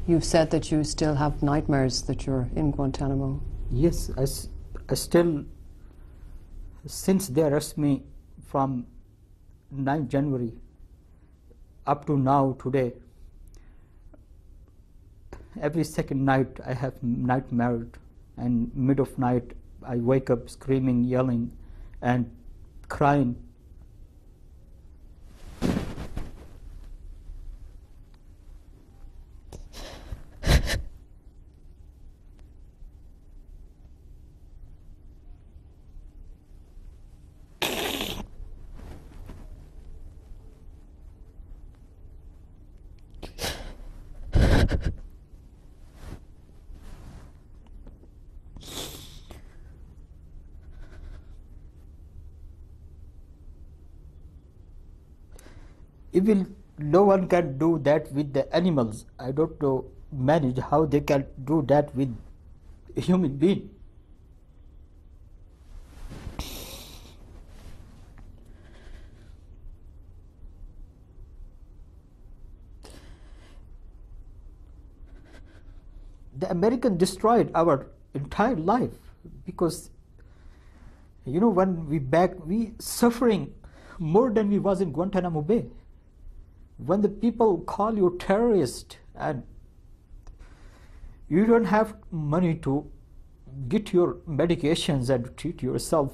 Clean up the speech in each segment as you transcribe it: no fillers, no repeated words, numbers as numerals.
You've said that you still have nightmares that you're in Guantanamo. Yes, I still, since they arrested me from 9th January up to now, today, every second night I have nightmares, and mid of night I wake up screaming, yelling, and crying. Even no one can do that with the animals. I don't know, manage how they can do that with a human being. The Americans destroyed our entire life because, you know, when we suffering more than we was in Guantanamo Bay. When the people call you terrorist and you don't have money to get your medications and treat yourself.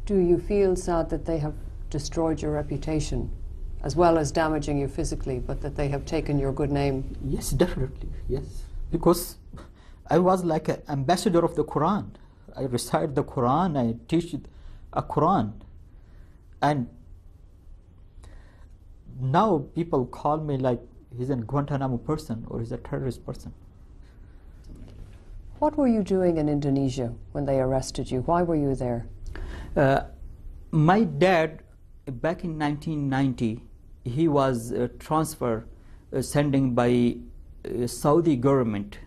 Do you feel sad that they have destroyed your reputation, as well as damaging you physically, but that they have taken your good name? Yes, definitely, yes. Because I was like an ambassador of the Quran. I recite the Quran, I teach a Quran. And now people call me like he's a Guantanamo person or he's a terrorist person. What were you doing in Indonesia when they arrested you? Why were you there? My dad, back in 1990, he was transferred, sending by Saudi government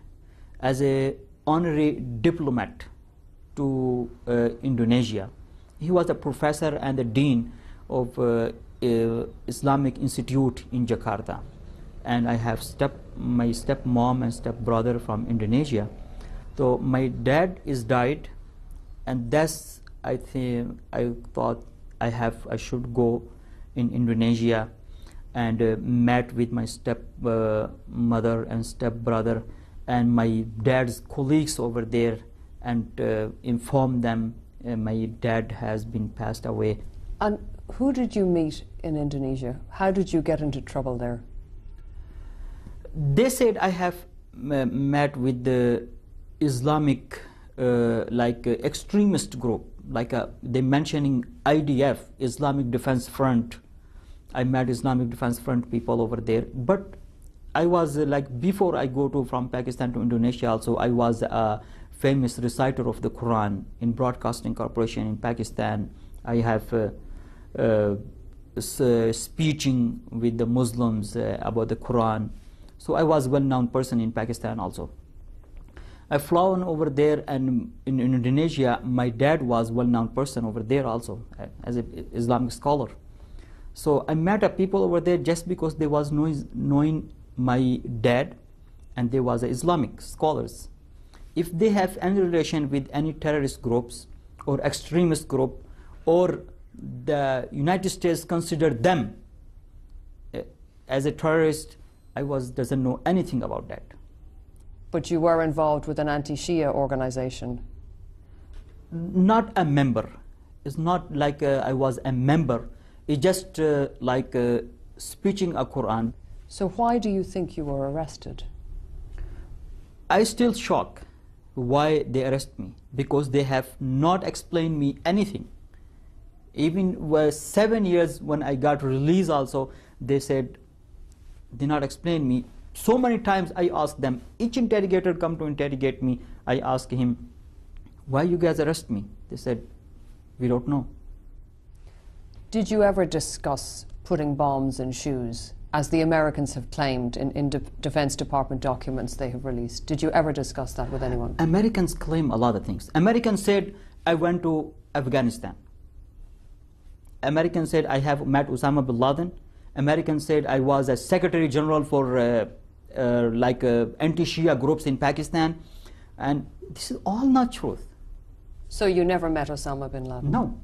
as a honorary diplomat to Indonesia. He was a professor and the dean of Islamic Institute in Jakarta. And I have my stepmom and stepbrother from Indonesia. So my dad is died, and that's, I thought I should go in Indonesia and met with my stepmother and stepbrother and my dad's colleagues over there and inform them my dad has been passed away. And who did you meet in Indonesia? How did you get into trouble there? They said I have met with the Islamic extremist group, they mentioning IDF, Islamic Defense Front. I met Islamic Defense Front people over there, but I was before I go from Pakistan to Indonesia also, I was a famous reciter of the Quran in Broadcasting Corporation in Pakistan. I have speeching with the Muslims about the Quran. So I was a well-known person in Pakistan also. I flown over there, and in Indonesia, my dad was a well-known person over there also as an Islamic scholar. So I met people over there just because they was knowing my dad, and they was Islamic scholars. If they have any relation with any terrorist groups or extremist group, or the United States considered them as a terrorist, doesn't know anything about that. But you were involved with an anti-Shia organization? Not a member. It's not like I was a member. It's just speaking a Quran. So why do you think you were arrested? I still shocked why they arrest me, because they have not explained me anything. Even 7 years when I got released also, they said, did not explain me. So many times I asked them, each interrogator come to interrogate me, I asked him, why you guys arrest me? They said, we don't know. Did you ever discuss putting bombs in shoes, as the Americans have claimed in Defense Department documents they have released? Did you ever discuss that with anyone? Americans claim a lot of things. Americans said, I went to Afghanistan. Americans said I have met Osama bin Laden. Americans said I was a Secretary General for anti-Shia groups in Pakistan. And this is all not truth. So you never met Osama bin Laden? No.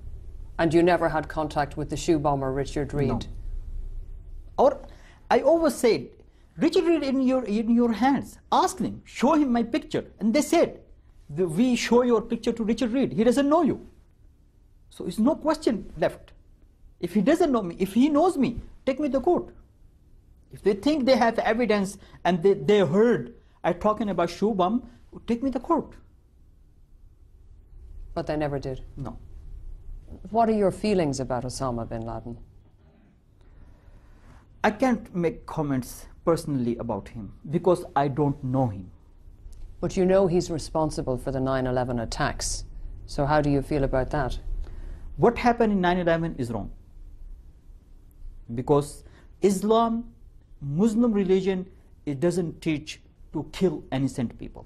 And you never had contact with the shoe bomber Richard Reed? No. Or I always said, Richard Reed in your hands. Ask them, show him my picture. And they said, we show your picture to Richard Reed. He doesn't know you. So it's no question left. If he doesn't know me, if he knows me, take me to court. If they think they have evidence and they heard I talking about shoe bomb, take me to court. But they never did? No. What are your feelings about Osama bin Laden? I can't make comments personally about him because I don't know him. But you know he's responsible for the 9/11 attacks. So how do you feel about that? What happened in 9/11 is wrong. Because Islam, Muslim religion, it doesn't teach to kill innocent people.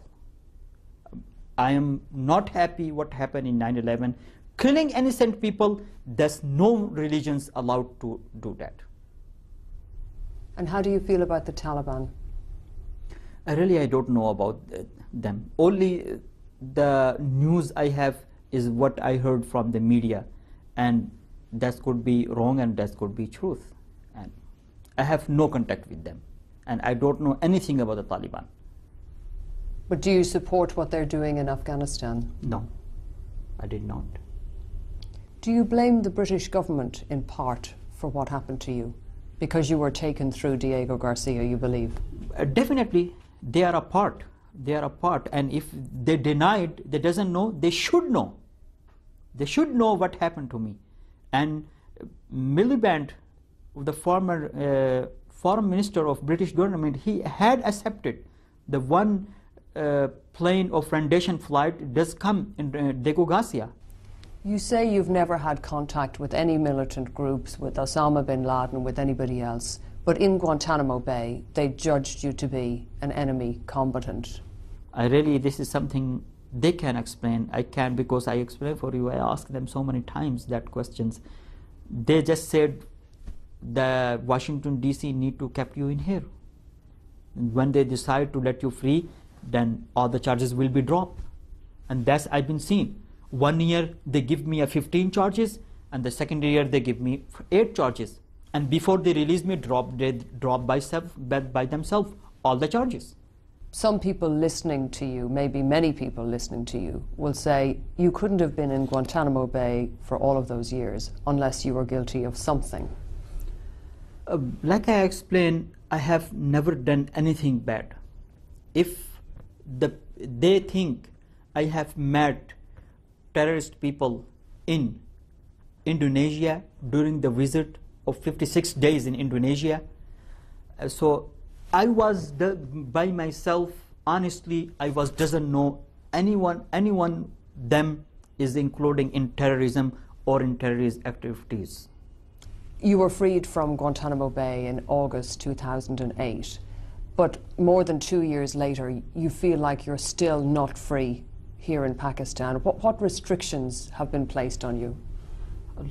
I am not happy what happened in 9/11. Killing innocent people, there's no religions allowed to do that. And how do you feel about the Taliban? I don't know about them. Only the news I have is what I heard from the media, and that could be wrong and that could be truth. And I have no contact with them, and I don't know anything about the Taliban. But do you support what they're doing in Afghanistan? No, I did not. Do you blame the British government in part for what happened to you? Because you were taken through Diego Garcia, you believe? Definitely, they are a part. They are a part. And if they denied, they doesn't know, they should know. They should know what happened to me. And Miliband, the former foreign minister of British government, he had accepted the one plane of rendition flight does come in Diego Garcia. You say you've never had contact with any militant groups, with Osama bin Laden, with anybody else, but in Guantanamo Bay, they judged you to be an enemy combatant. This is something they can explain. I can't, because I explained for you. I asked them so many times that questions. They just said the Washington DC need to keep you in here. And when they decide to let you free, then all the charges will be dropped. And that's I've been seeing. 1 year they give me 15 charges, and the second year they give me 8 charges. And before they release me, they drop by themselves all the charges. Some people listening to you, maybe many people listening to you, will say you couldn't have been in Guantanamo Bay for all of those years unless you were guilty of something. Like I explained, I have never done anything bad. If they think I have met terrorist people in Indonesia during the visit of 56 days in Indonesia, so I was by myself. Honestly, I doesn't know anyone them is including in terrorism or in terrorist activities. You were freed from Guantanamo Bay in August 2008, but more than 2 years later, you feel like you're still not free here in Pakistan. What restrictions have been placed on you?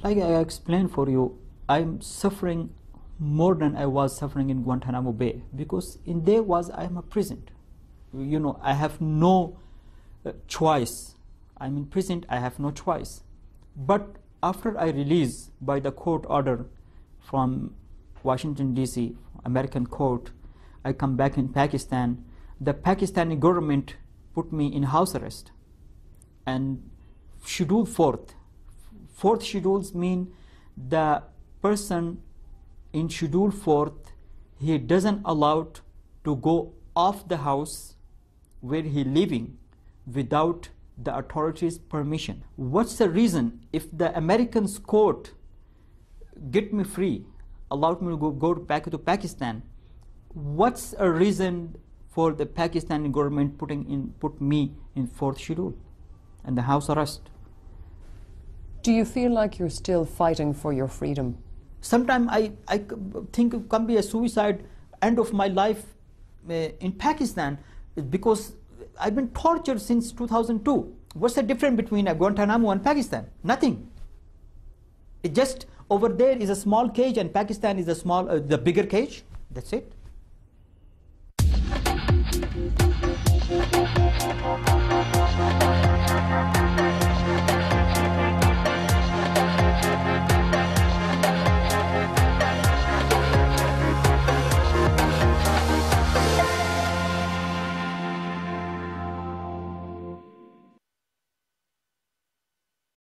Like I explained for you, I'm suffering more than I was suffering in Guantanamo Bay, because in there I am a prison. You know, I have no choice. I'm in prison, I have no choice. But after I release by the court order from Washington DC, American court, I come back in Pakistan. The Pakistani government put me in house arrest. And schedule fourth schedules mean the person in schedule fourth, he doesn't allowed to go off the house where he living without the authorities' permission. What's the reason? If the American court get me free, allowed me to go back to Pakistan, what's a reason for the Pakistani government put me in fourth schedule and the house arrest? Do you feel like you're still fighting for your freedom? Sometimes I think it can be a suicide, end of my life in Pakistan, because I've been tortured since 2002. What's the difference between Guantanamo and Pakistan? Nothing. It just over there is a small cage, and Pakistan is a small, the bigger cage. That's it.